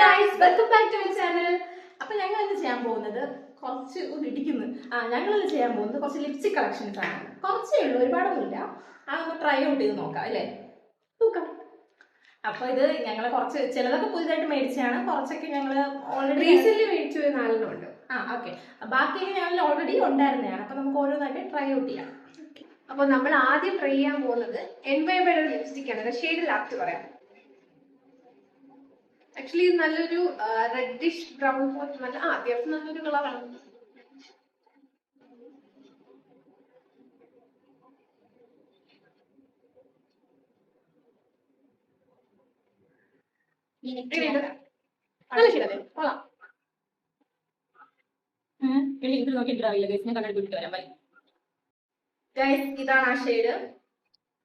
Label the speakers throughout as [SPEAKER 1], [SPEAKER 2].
[SPEAKER 1] guys, welcome back to my channel. അപ്പോൾ ഞങ്ങൾ ഇന്ന് ചെയ്യാൻ പോകുന്നത് കുറച്ച് ലിപ്സ്റ്റിക് കളക്ഷൻസ് ആണ്. കുറച്ചേ ഉള്ളൂ, ഒരുപാടൊന്നുമില്ല. അതൊന്ന് ട്രൈ ഔട്ട് ചെയ്ത് നോക്കാം അല്ലേ? നോക്കാം. അപ്പോൾ ഇത് ഞങ്ങൾ കുറച്ച് ചിലതൊക്കെ പുതിയതായിട്ട് മേടിച്ചാണ്, കുറച്ചൊക്കെ ഞങ്ങൾ ഓൾറെഡി
[SPEAKER 2] റീസെന്റ് മേടിച്ചു 4 ഉണ്ട്.
[SPEAKER 1] ഓക്കെ. ബാക്കിയൊക്കെ ഞങ്ങൾ ഓൾറെഡി ഉണ്ടായിരുന്നതാണ്. അപ്പോൾ നമുക്ക് ഓരോന്നായിട്ട് ട്രൈ ഔട്ട് ചെയ്യാം.
[SPEAKER 2] അപ്പോൾ നമ്മൾ ആദ്യം ട്രൈ ചെയ്യാൻ പോകുന്നത് എൻവൈബയുടെ ലിപ്സ്റ്റിക് ആണ്. ഷെയ്ഡ് ലാസ്റ്റ് പറയാം. ആക്ച്വലി നല്ലൊരു റെഡിഷ് ബ്രൗൺ പോലത്തെ നല്ല അത്യാവശ്യം നല്ലൊരു കളറാണ്. നല്ല ഷെയ്ഡല്ലേ? കൊള്ളാം.
[SPEAKER 1] ഇതാണ് ആ ഷെയ്ഡ്.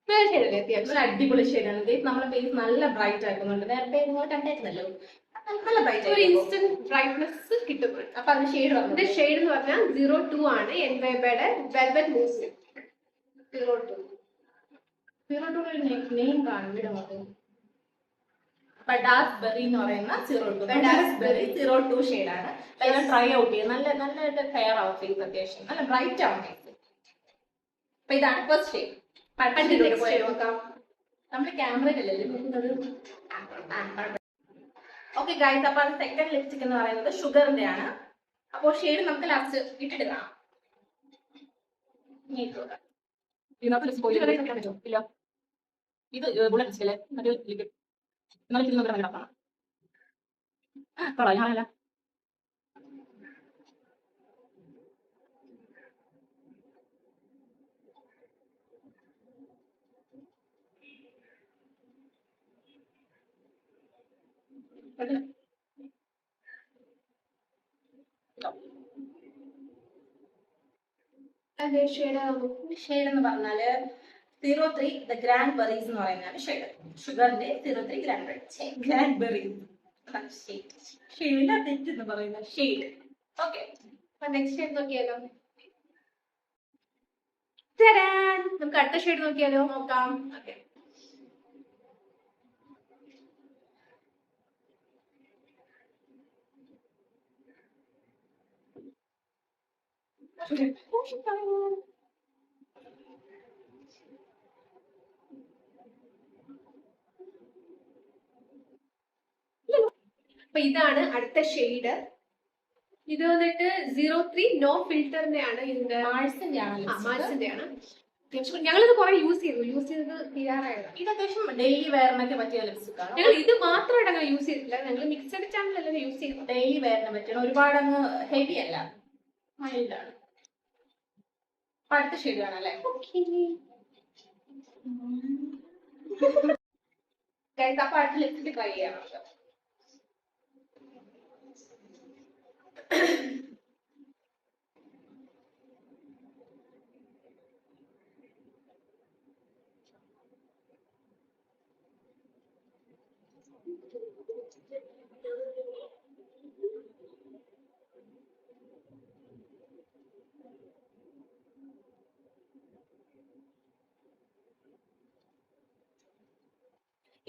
[SPEAKER 2] നല്ല ഷെയ്ഡല്ലേ? അത്യാവശ്യം
[SPEAKER 1] അടിപൊളി ഷെയ്ഡാണ്. നമ്മളെ ഫേസ് നല്ല ബ്രൈറ്റ് ആക്കുന്നുണ്ട്. നേരത്തെ നിങ്ങൾ കണ്ടായിരുന്നല്ലോ, നല്ല ബ്രൈറ്റ്
[SPEAKER 2] ഒരു ഇൻസ്റ്റന്റ് ബ്രൈറ്റ്നെസ് കിട്ടുന്നുണ്ട്.
[SPEAKER 1] അപ്പൊ അതിന്റെ ഷെയ്ഡ്
[SPEAKER 2] ഇതിന്റെ ഷെയ്ഡ് എന്ന് പറഞ്ഞാൽ 02 ആണ്. എൻവൈബയുടെ വെൽവെറ്റ് മൂസ് 02
[SPEAKER 1] നെയിം കാണും. ബഡാസ് ബെറി എന്ന് പറയുന്ന 02 ഷെയ്ഡാണ്. ട്രൈ ഔട്ട് ചെയ്യും. നല്ല നല്ല ഫെയർ ആവും ഫേസ്, അത്യാവശ്യം നല്ല ബ്രൈറ്റ് ആവും ഫേസ്. അപ്പൊ ഇതാണ് ഫസ്റ്റ് ഷെയ്ഡ്. നമ്മള് ക്യാമറയിലല്ലേ നോക്കുന്നത്. ഓക്കെ ഗൈസ്, അപ്പൊ അത് സെക്കൻഡ് ലിപ്സ്റ്റിക് എന്ന് പറയുന്നത് ഷുഗറിന്റെ ആണ്. അപ്പൊ ഷെയ്ഡ് നമുക്ക് ലാസ്റ്റ് ഇട്ടിട്ട് കാണാം. ഇത് ബുള്ളറ്റ് ലിപ്സ്റ്റിക് അല്ലേ? മറ്റേ ലിക്വിഡ് കിടക്കണം. ഞാനല്ല ഷെയ്ഡ് എന്ന് പറഞ്ഞാല് 03 ദ ഗ്രാൻഡ് ബെറീസ് എന്ന് പറയുന്നതാണ് ഷെയ്ഡ്. ഷുഗറിന്റെ 03 ഗ്രാൻഡ് ബെറീസ് ഷെയ്ഡില്ല, തെറ്റെന്ന് പറയുന്ന ഷെയ്ഡ്. ഓക്കെ,
[SPEAKER 2] നെക്സ്റ്റ് ഷെയ്ഡ് നോക്കിയാലോ? നമുക്ക് അടുത്ത ഷെയ്ഡ് നോക്കിയാലോ?
[SPEAKER 1] നോക്കാം. ഓക്കെ,
[SPEAKER 2] അപ്പൊ ഇതാണ് അടുത്ത ഷെയ്ഡ്. ഇത് വന്നിട്ട് 03 നോ ഫിൽറ്ററിന്റെ ആണ്. ഇതിന്റെ
[SPEAKER 1] മാഴ്സിന്റെ ആണ്.
[SPEAKER 2] ഞങ്ങളിത് കുറെ യൂസ് ചെയ്ത് തീരാറായത്.
[SPEAKER 1] ഇത് അത്യാവശ്യം ഡെയിലി വെയറിനൊക്കെ പറ്റിയ ലിപ്സ്റ്റിക് ആണ്.
[SPEAKER 2] ഞങ്ങൾ ഇത് മാത്രമായിട്ട് അങ്ങനെ യൂസ് ചെയ്തിട്ടില്ല. ഞങ്ങൾ മിക്സഡ് ചാനലല്ല യൂസ് ചെയ്തു.
[SPEAKER 1] ഡെയിലി വെയറിന് പറ്റണം. ഒരുപാട് അങ്ങ് ഹെവി അല്ല, മൈൽഡാണ്. അടുത്ത ഷെയ്ഡ് കാണാം അല്ലേ? അപ്പൊ അടുത്ത ലിപ്സ്റ്റിക് ട്രൈ ചെയ്യാം.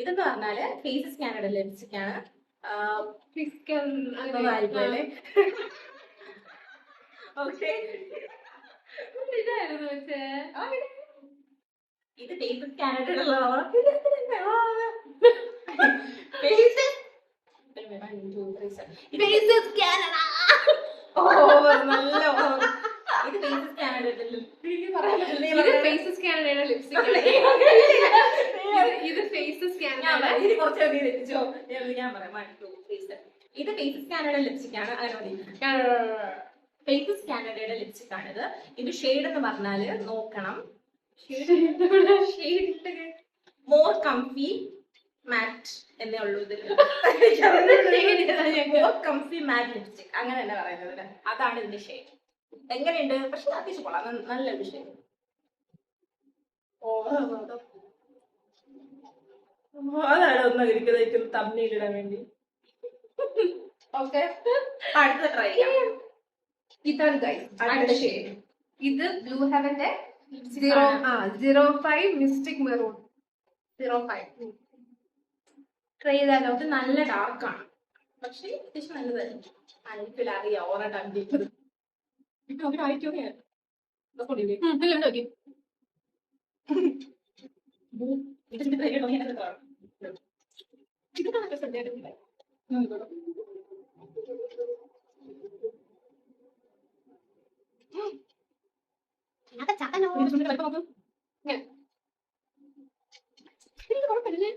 [SPEAKER 1] ഇതെന്ന് പറഞ്ഞാല് ഫേസ് സ്കാനറുടെ ലിപ്സ്റ്റിക് ആണ്. ഇത് ഫേസ് സ്കാനറുടെ
[SPEAKER 2] ഇത് ഫേസ് സ്കാനറുടെ
[SPEAKER 1] ലിപ്സ്റ്റിക് ആണ്. ഫേസ് സ്കാനറുടെ ലിപ്സ്റ്റിക് ആണിത്. ഇത് ഷെയ്ഡ് എന്ന് പറഞ്ഞാല് നോക്കണം. മോർ കംഫി മാറ്റ് എന്നേ ഉള്ളൂ ഇതിൽ. മോർ കംഫി മാറ്റ് ലിപ്സ്റ്റിക് അങ്ങനെ തന്നെ പറയുന്നത്. അതാണ് ഇതിന്റെ ഷെയ്ഡ്. എങ്ങനെയുണ്ട്? പക്ഷെ അത്യാവശ്യം കൊള്ളാം, നല്ലൊരു ഷെയ്ഡ്. അതാണ് ഒന്ന് ഇരിക്കുന്നത് തമ്മിലിടാൻ വേണ്ടി. ഓക്കെ, അടുത്ത ട്രൈ ചെയ്യാം.
[SPEAKER 2] ഇതാണ് ഗൈസ് അടുത്ത ഷെയ്ഡ്. ഇത് ബ്ലൂ ഹെവന്റെ 05 മിസ്റ്റിക് മെറൂൺ 05 ട്രൈ ചെയ്താലോ?
[SPEAKER 1] ഇത് നല്ല ഡാർക്കാണ്. പക്ഷേ അത്യാവശ്യം നല്ലതായിരുന്നു. ആയിരിക്കില്ല, അറിയാം ഓറായിട്ട് അണ്ടിട്ടത് ഇപ്പൊ അവർ ആയിട്ടോക്കെയാണ്
[SPEAKER 2] നോക്കി ഇത് കാണാൻ രസമുണ്ടായിരുന്നു. ഇങ്ങനെ. ഇത് കുഴപ്പമില്ലേ?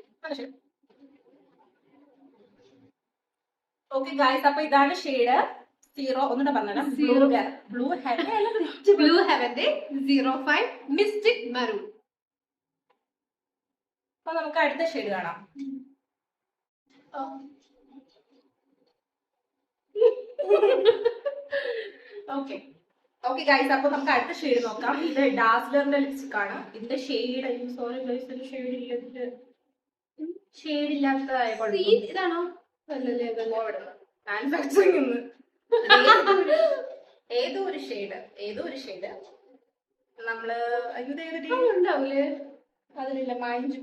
[SPEAKER 1] ഓക്കെ ഗായ്സ്, അപ്പൊ ഇതാണ് ഷെയ്ഡ് 0. ഒന്നുകൂടെ പറഞ്ഞാൽ ബ്ലൂ
[SPEAKER 2] ബ്ലൂ ഹെവന്റെ 05 മിസ്റ്റിക് മറൂൺ.
[SPEAKER 1] അപ്പൊ നമുക്ക് അടുത്ത ഷെയ്ഡ് കാണാം. ഓക്കെ ഓക്കെ ഗൈസ്, അപ്പൊ നമുക്ക് അടുത്ത ഷെയ്ഡ് നോക്കാം. ഇത് ഡാസ്ലറിന്റെ ലിപ്സ്റ്റിക് ആണ്. ഇതിന്റെ ഷെയ്ഡ്, സോറി ഗൈസ്, ഒരു ഷെയ്ഡ് ഇല്ല, ഇതിന്റെ ഷെയ്ഡ് ഇല്ലാത്ത
[SPEAKER 2] ഇതാണോ? അല്ലല്ലേ, അതല്ല.
[SPEAKER 1] മാനുഫാക്ചറിംഗ് ഏതോ ഒരു ഷെയ്ഡ് നമ്മള്
[SPEAKER 2] ഉണ്ടാവൂലേ?
[SPEAKER 1] അതിലില്ല, മാഞ്ചു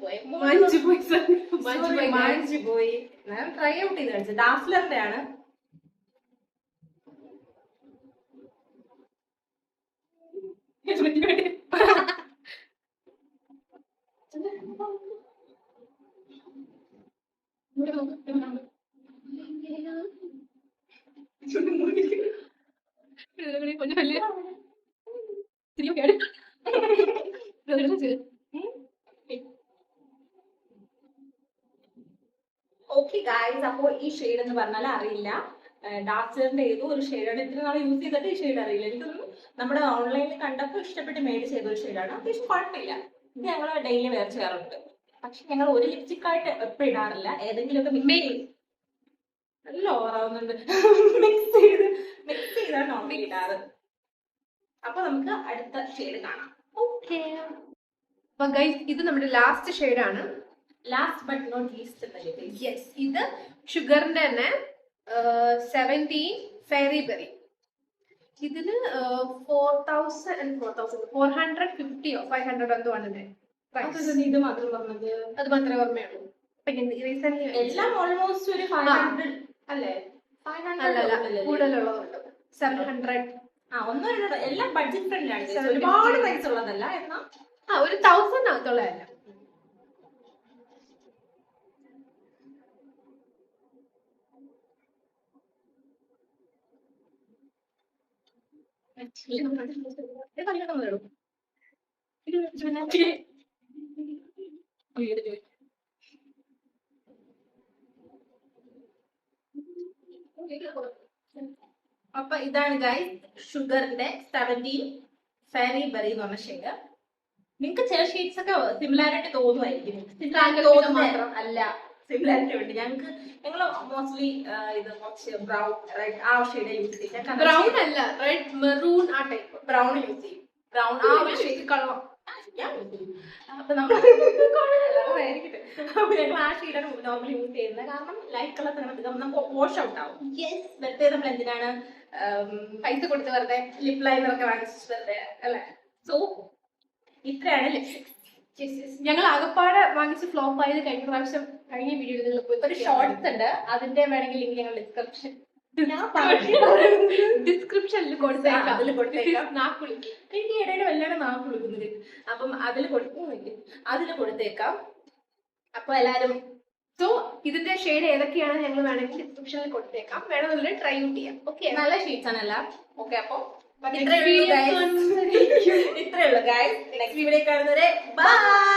[SPEAKER 1] പോയി. ഞാൻ ട്രൈ ഔട്ട് ചെയ്ത് കളിച്ചത് ഡാസ്ലറിന്റെ ആണ്.
[SPEAKER 2] கொஞ்சம் വലിയ
[SPEAKER 1] ഓക്കെ ഗായ്സ്, അപ്പൊ ഈ ഷെയ്ഡ് എന്ന് പറഞ്ഞാൽ അറിയില്ല, ഡാർക്സിന്റെ ഏതോ ഒരു ഷെയ്ഡാണ്. ഇത്ര നാളെ യൂസ് ചെയ്തിട്ട് ഈ ഷെയ്ഡ് അറിയില്ല. എനിക്കൊന്നും നമ്മുടെ ഓൺലൈനിൽ കണ്ടപ്പോൾ ഇഷ്ടപ്പെട്ട് മേടിച്ച് ചെയ്ത ഒരു ഷെയ്ഡാണ്. അത്യാവശ്യം കുഴപ്പമില്ല. ഇത് ഞങ്ങൾ ഡെയിലി വെയർ ചെയ്യാറുണ്ട്. പക്ഷെ ഞങ്ങൾ ഒരു ലിപ്സ്റ്റിക് ആയിട്ട് എപ്പോഴും ഇടാറില്ല, ഏതെങ്കിലുമൊക്കെ നല്ല ഓവറാവുന്നുണ്ട്. മിക്സ് ചെയ്താണ് നോർമലി ഇടാറ്. അപ്പൊ നമുക്ക് അടുത്ത ഷെയ്ഡ് കാണാം.
[SPEAKER 2] ഓക്കെ, അപ്പൊ ഗൈസ് ഇത് നമ്മുടെ ലാസ്റ്റ് ഷെയ്ഡാണ്.
[SPEAKER 1] Last but not least.
[SPEAKER 2] Yes, ഇത് ഷുഗറിന്റെ തന്നെ 17 ഫെയറി ബെറി. ഇതിന് 450 500 എന്തോ ആണ്
[SPEAKER 1] ഇത് മാത്രം പറഞ്ഞത്.
[SPEAKER 2] അത് മാത്രമേ ഓർമ്മയുള്ളൂ. പിന്നെ റീസെന്റ്
[SPEAKER 1] എല്ലാം ഓൾമോസ്റ്റ് ഒരു 500 അല്ലേ? 500
[SPEAKER 2] കൂടുതലുള്ളതുണ്ട്. 700.
[SPEAKER 1] ഒന്നോ രണ്ടോ എല്ലാം ബഡ്ജറ്റ് ഫ്രണ്ട്ലി ആണ്. ഒരുപാട് പൈസ ഉള്ളതല്ല എന്നാ.
[SPEAKER 2] ഒരു 1000 അകത്തുള്ളതല്ല. അപ്പൊ ഇതാണ് ഗൈസ് ഷുഗറിന്റെ 17 ഫെയറി ബെറി എന്ന് പറഞ്ഞ ഷെയ്ഡ്. നിങ്ങൾക്ക് ചില ഷെയ്ഡ്സ് ഒക്കെ സിമിലാരിറ്റി തോന്നുമായിരിക്കും. മാത്രം അല്ല, സിമിലാരിറ്റി ഉണ്ട്. ഞങ്ങൾ മോസ്റ്റ്ലി ഇത് കുറച്ച് ബ്രൗൺ റെഡ് ആ ഷെയ്ഡ് യൂസ് ചെയ്യും. ബ്രൗൺ അല്ല, റെഡ് മെറൂൺ ആ ടൈപ്പ്
[SPEAKER 1] ബ്രൗൺ യൂസ് ചെയ്യും. ബ്രൗൺ ആ ഒരു ഷെയ്ഡ് കളർ അപ്പൊ നമ്മൾ ഞങ്ങൾ ആ ഷെയ്ഡാണ് നോർമലി യൂസ് ചെയ്യുന്നത്. കാരണം ലൈറ്റ് കളർ നമുക്ക് വാഷ് ഔട്ട് ആവും. വെറുതെ നമ്മൾ എന്തിനാണ് പൈസ കൊടുത്ത് വെറുതെ ലിപ് ലൈനർ ഒക്കെ വാങ്ങിച്ചിട്ട് വെറുതെ അല്ലെ. സോ ഇത്രയാണ് ലിപ്സ്റ്റിക്.
[SPEAKER 2] ഞങ്ങൾ ആകപ്പാടെ വാങ്ങിച്ച് ഫ്ലോപ്പ് ആയത് കഴിഞ്ഞ വീഡിയോയിൽ
[SPEAKER 1] ഒരു ഷോർട്സ് ഉണ്ട്, അതിന്റെ വേണമെങ്കിൽ ലിങ്ക് ഞങ്ങൾ
[SPEAKER 2] ഡിസ്ക്രിപ്ഷനിൽ കൊടുത്തേക്കാം.
[SPEAKER 1] അതിൽ കൊടുത്തേക്കാം.
[SPEAKER 2] നാക്കുളിക്ക്
[SPEAKER 1] എനിക്ക് ഇടയുടെ വല്ലാണ്ട് നാക്ക് കൊടുക്കുന്നത്. അപ്പം അതിൽ കൊടുത്തേക്കാം. അപ്പൊ എല്ലാരും
[SPEAKER 2] സോ ഇതിന്റെ ഷെയ്ഡ് ഏതൊക്കെയാണ് ഞങ്ങൾ വേണമെങ്കിൽ ഡിസ്ക്രിപ്ഷനിൽ കൊടുത്തേക്കാം. വേണമെന്നുണ്ടെങ്കിൽ ട്രൈ ഔട്ട് ചെയ്യാം. ഓക്കെ,
[SPEAKER 1] നല്ല ഷീറ്റ്സ് ആണ് എല്ലാം. ഓക്കെ, അപ്പൊ ഇത്രേ ഉള്ളൂ ഗൈസ്. നെക്സ്റ്റ് വീഡിയോ കാണുന്നവരെ ബൈ.